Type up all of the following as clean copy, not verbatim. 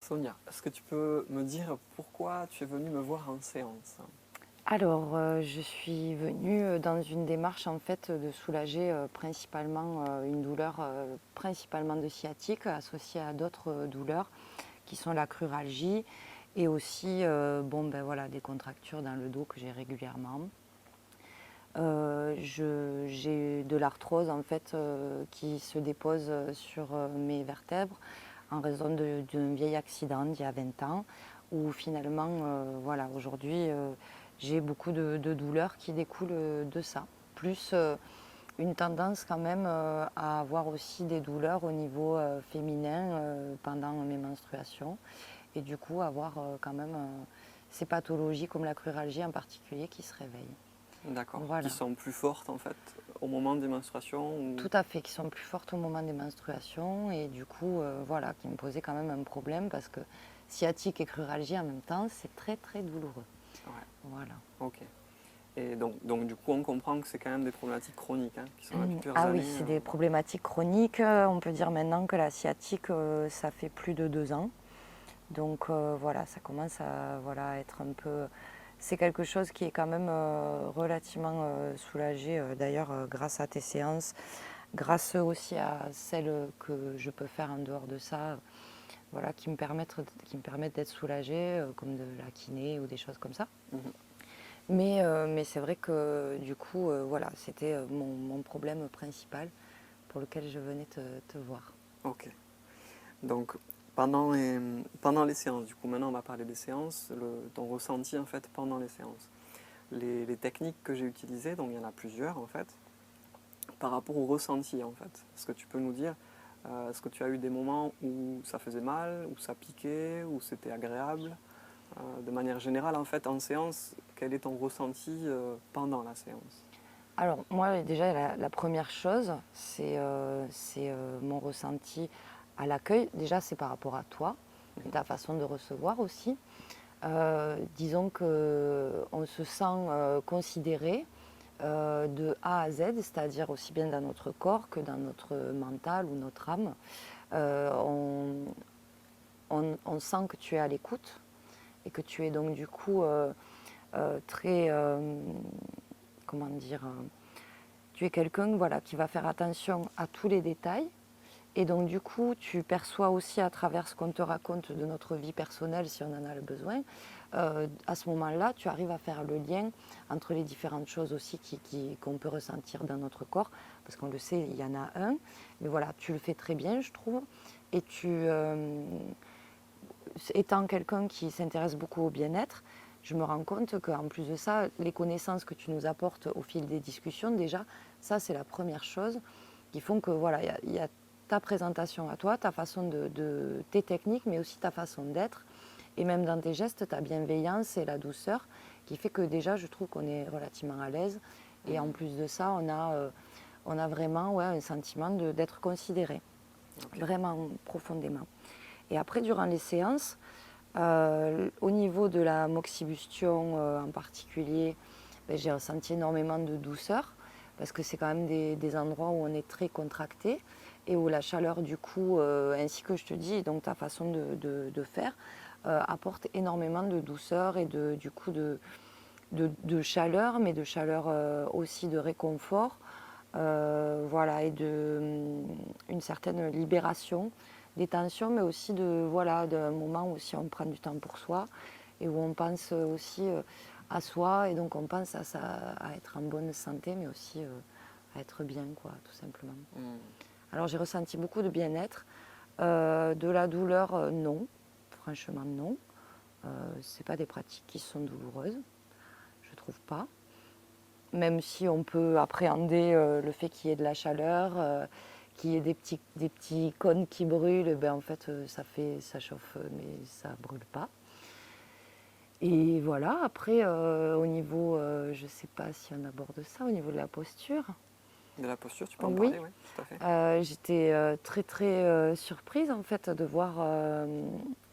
Sonia, est-ce que tu peux me dire pourquoi tu es venue me voir en séance? Alors, je suis venue dans une démarche en fait de soulager principalement une douleur principalement de sciatique associée à d'autres douleurs qui sont la cruralgie et aussi des contractures dans le dos que j'ai régulièrement. J'ai de l'arthrose en fait qui se dépose sur mes vertèbres en raison d'un vieil accident d'il y a 20 ans où finalement aujourd'hui j'ai beaucoup de douleurs qui découlent de ça. Plus une tendance quand même à avoir aussi des douleurs au niveau féminin pendant mes menstruations et du coup avoir quand même ces pathologies comme la cruralgie en particulier qui se réveillent. D'accord. Qui Voilà, sont plus fortes en fait au moment des menstruations ou... tout à fait, qui sont plus fortes au moment des menstruations et du coup, qui me posaient quand même un problème parce que sciatique et cruralgie en même temps, c'est très très douloureux. Ouais, Voilà. ok. Et donc du coup on comprend que c'est quand même des problématiques chroniques hein, qui sont là depuis plusieurs Ah oui, années. c'est des problématiques chroniques. On peut dire maintenant que la sciatique, ça fait plus de 2 ans. Donc ça commence à être un peu... C'est quelque chose qui est quand même relativement soulagé, d'ailleurs, grâce à tes séances, grâce aussi à celles que je peux faire en dehors de ça, qui me permettent d'être soulagée, comme de la kiné ou des choses comme ça. Mhm. Mais c'est vrai que du coup, c'était mon problème principal pour lequel je venais te voir. Ok. Donc pendant les séances, du coup maintenant on va parler des séances, ton ressenti en fait pendant les séances. Les techniques que j'ai utilisées, donc il y en a plusieurs en fait, par rapport au ressenti en fait. Est-ce que tu peux nous dire, est-ce que tu as eu des moments où ça faisait mal, où ça piquait, où c'était agréable? De manière générale en fait en séance, quel est ton ressenti pendant la séance? Alors moi déjà la première chose, c'est mon ressenti à l'accueil. Déjà c'est par rapport à toi, et ta façon de recevoir aussi. Disons qu'on se sent considéré de A à Z, c'est-à-dire aussi bien dans notre corps que dans notre mental ou notre âme. Euh, on, on sent que tu es à l'écoute et que tu es donc du coup très, comment dire, tu es quelqu'un qui va faire attention à tous les détails. Et donc du coup, tu perçois aussi à travers ce qu'on te raconte de notre vie personnelle, si on en a le besoin, à ce moment-là, tu arrives à faire le lien entre les différentes choses aussi qu'on peut ressentir dans notre corps, parce qu'on le sait, il y en a un. Mais voilà, tu le fais très bien, je trouve. Et étant quelqu'un qui s'intéresse beaucoup au bien-être, je me rends compte qu'en plus de ça, les connaissances que tu nous apportes au fil des discussions, déjà, ça c'est la première chose qui font que il y a ta présentation à toi, ta façon tes techniques, mais aussi ta façon d'être, et même dans tes gestes, ta bienveillance et la douceur, qui fait que déjà, je trouve qu'on est relativement à l'aise. Et en plus de ça, on a vraiment un sentiment d'être considéré, Ok. vraiment profondément. Et après, durant les séances, au niveau de la moxibustion en particulier, j'ai ressenti énormément de douceur parce que c'est quand même des endroits où on est très contracté et où la chaleur du coup, ainsi que je te dis, donc ta façon de faire, apporte énormément de douceur et du coup de chaleur, mais de chaleur aussi de réconfort, et une certaine libération des tensions, mais aussi d'un moment où si on prend du temps pour soi et où on pense aussi à soi et donc on pense à être en bonne santé, mais aussi à être bien, quoi, tout simplement. Hmm. Alors j'ai ressenti beaucoup de bien-être, de la douleur, non, franchement non. C'est pas des pratiques qui sont douloureuses, je trouve pas. Même si on peut appréhender le fait qu'il y ait de la chaleur, qu'il y ait des petits cônes qui brûlent, ben en fait ça chauffe mais ça brûle pas. Et voilà, après au niveau, je ne sais pas si on aborde ça, au niveau de la posture. De la posture, tu peux en Oui, parler, oui, tout à fait. j'étais très très surprise en fait de voir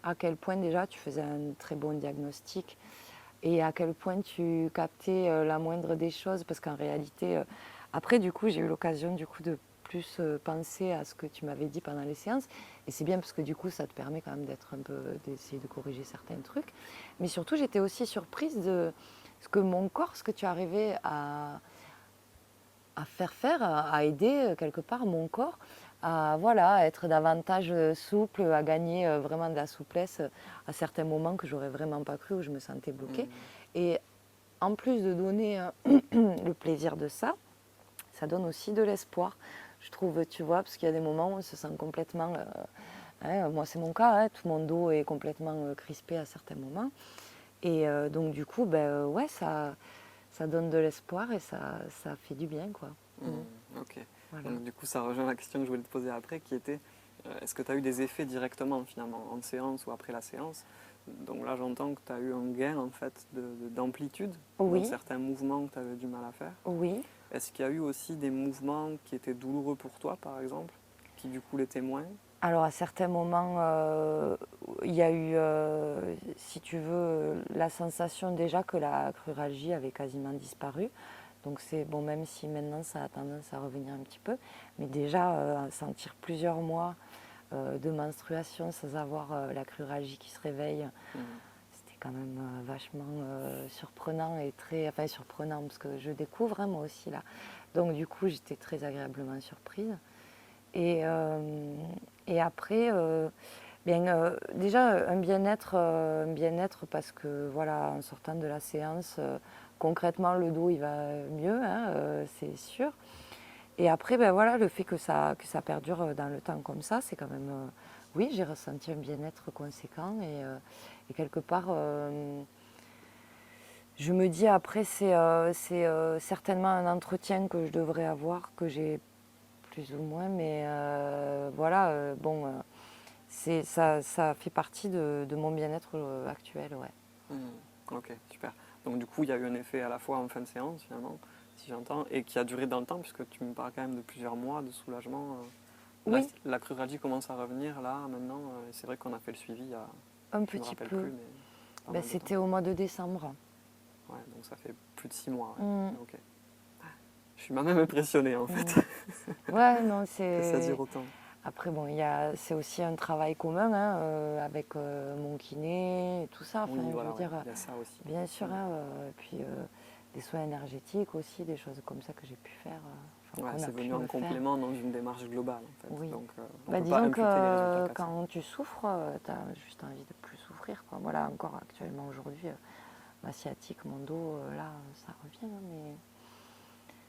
à quel point déjà tu faisais un très bon diagnostic et à quel point tu captais la moindre des choses parce qu'en réalité, après du coup j'ai eu l'occasion du coup de plus pensé à ce que tu m'avais dit pendant les séances. Et c'est bien parce que du coup, ça te permet quand même d'essayer de corriger certains trucs. Mais surtout, j'étais aussi surprise de ce que mon corps, ce que tu arrivais à faire, à aider quelque part mon corps à voilà, être davantage souple, à gagner vraiment de la souplesse à certains moments que j'aurais vraiment pas cru où je me sentais bloquée. Et en plus de donner le plaisir de ça, ça donne aussi de l'espoir, je trouve, tu vois, parce qu'il y a des moments où on se sent complètement... moi, c'est mon cas, tout mon dos est complètement crispé à certains moments. Et donc, du coup, ouais, ça donne de l'espoir et ça fait du bien, quoi. Ok. Voilà. Donc, du coup, ça rejoint la question que je voulais te poser après, qui était est-ce que tu as eu des effets directement, finalement, en séance ou après la séance? Donc là, j'entends que tu as eu un gain, en fait, d'amplitude dans Oui, certains mouvements que tu avais du mal à faire. oui. Est-ce qu'il y a eu aussi des mouvements qui étaient douloureux pour toi, par exemple, qui du coup l'étaient moins? Alors, à certains moments, il y a eu, si tu veux, la sensation déjà que la cruralgie avait quasiment disparu. Donc c'est bon, même si maintenant ça a tendance à revenir un petit peu, mais déjà sentir plusieurs mois de menstruation sans avoir la cruralgie qui se réveille, c'était quand même vachement surprenant et enfin surprenant parce que je découvre moi aussi là. Donc du coup j'étais très agréablement surprise. Et, euh, et après, déjà un bien-être parce que voilà, en sortant de la séance, concrètement le dos il va mieux, c'est sûr. Et après, voilà, le fait que ça perdure dans le temps comme ça, c'est quand même, oui, j'ai ressenti un bien-être conséquent et quelque part, je me dis après c'est certainement un entretien que je devrais avoir, que j'ai plus ou moins, mais voilà, bon, ça fait partie de mon bien-être actuel, ouais. Ok, super. Donc du coup, il y a eu un effet à la fois en fin de séance, finalement, si j'entends, et qui a duré dans le temps, puisque tu me parles quand même de plusieurs mois de soulagement. Là, Oui, la cruralgie commence à revenir, là, maintenant. Et c'est vrai qu'on a fait le suivi il y a, un je me petit rappelle peu. plus, mais pas mal de temps. C'était au mois de décembre. Ouais, donc ça fait plus de 6 mois. Mm, Ouais. Ok. Je suis même impressionné, en mm. fait, Ouais, non, que ça c'est... dure autant. Après, bon, c'est aussi un travail commun avec mon kiné et tout ça. Enfin, Oui, je veux voilà, ouais, dire, il y a ça aussi. bien sûr, et puis des soins énergétiques aussi, des choses comme ça que j'ai pu faire, enfin, Ouais, qu'on a c'est pu venu en me faire. complément dans une démarche globale, en fait. Oui. Donc, on ne peut pas Disons imputer les résultats que qu'à ça. quand tu souffres, tu as juste envie de plus souffrir, quoi. Voilà, encore actuellement aujourd'hui, ma sciatique, mon dos, là, ça revient, hein, mais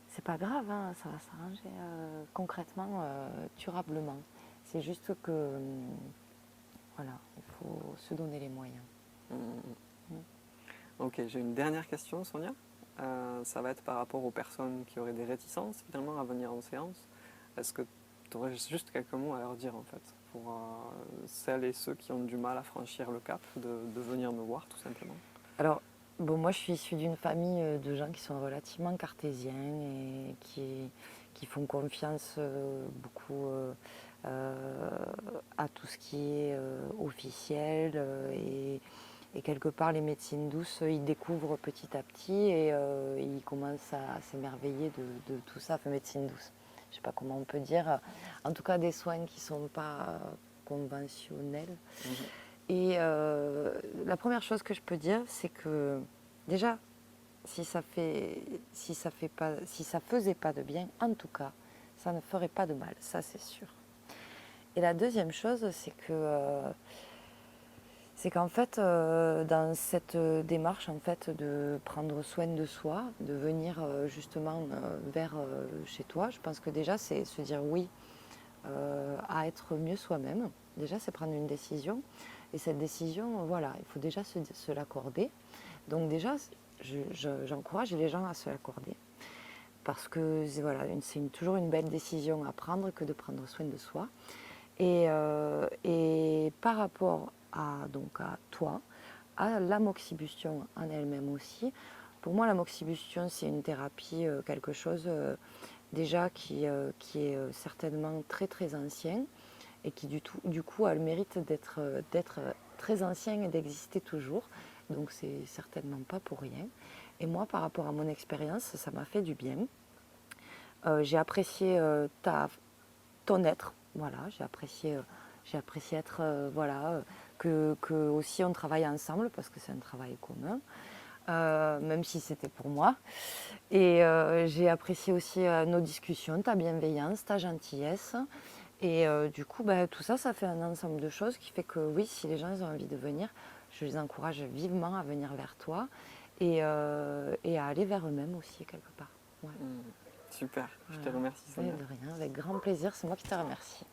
c'est pas grave, hein, ça va s'arranger concrètement, durablement. C'est juste que, voilà, il faut se donner les moyens. Mm, mm. Mm. Ok, j'ai une dernière question, Sonia. Ça va être par rapport aux personnes qui auraient des réticences finalement à venir en séance. Est-ce que tu aurais juste quelques mots à leur dire en fait pour celles et ceux qui ont du mal à franchir le cap de venir me voir tout simplement? Alors, bon, moi je suis issue d'une famille de gens qui sont relativement cartésiens et qui font confiance beaucoup à tout ce qui est officiel et quelque part les médecines douces, ils découvrent petit à petit et ils commencent à s'émerveiller de tout ça, enfin médecine douce. Je ne sais pas comment on peut dire, en tout cas des soins qui ne sont pas conventionnels. Et la première chose que je peux dire, c'est que déjà, si ça faisait pas de bien, en tout cas, ça ne ferait pas de mal, ça c'est sûr. Et la deuxième chose, c'est qu'en fait, dans cette démarche en fait de prendre soin de soi, de venir justement vers chez toi, je pense que déjà c'est se dire oui à être mieux soi-même. Déjà, c'est prendre une décision. Et cette décision, voilà, il faut déjà se l'accorder. Donc déjà, j'encourage les gens à se l'accorder. Parce que voilà, toujours une belle décision à prendre que de prendre soin de soi. Et par rapport à toi, à l'amoxibustion en elle-même aussi, pour moi, l'amoxibustion, c'est une thérapie, quelque chose déjà qui est certainement très très ancien et qui du coup a le mérite d'être très ancien et d'exister toujours. Donc c'est certainement pas pour rien. Et moi, par rapport à mon expérience, ça m'a fait du bien. J'ai apprécié ton être. Voilà, j'ai apprécié être, voilà, que aussi on travaille ensemble parce que c'est un travail commun, même si c'était pour moi. Et j'ai apprécié aussi nos discussions, ta bienveillance, ta gentillesse. Et du coup, bah, tout ça, ça fait un ensemble de choses qui fait que oui, si les gens ils ont envie de venir, je les encourage vivement à venir vers toi et à aller vers eux-mêmes aussi quelque part. Ouais. Super, je te Voilà. remercie Oui, Sonia. de rien, avec grand plaisir, c'est moi qui te remercie.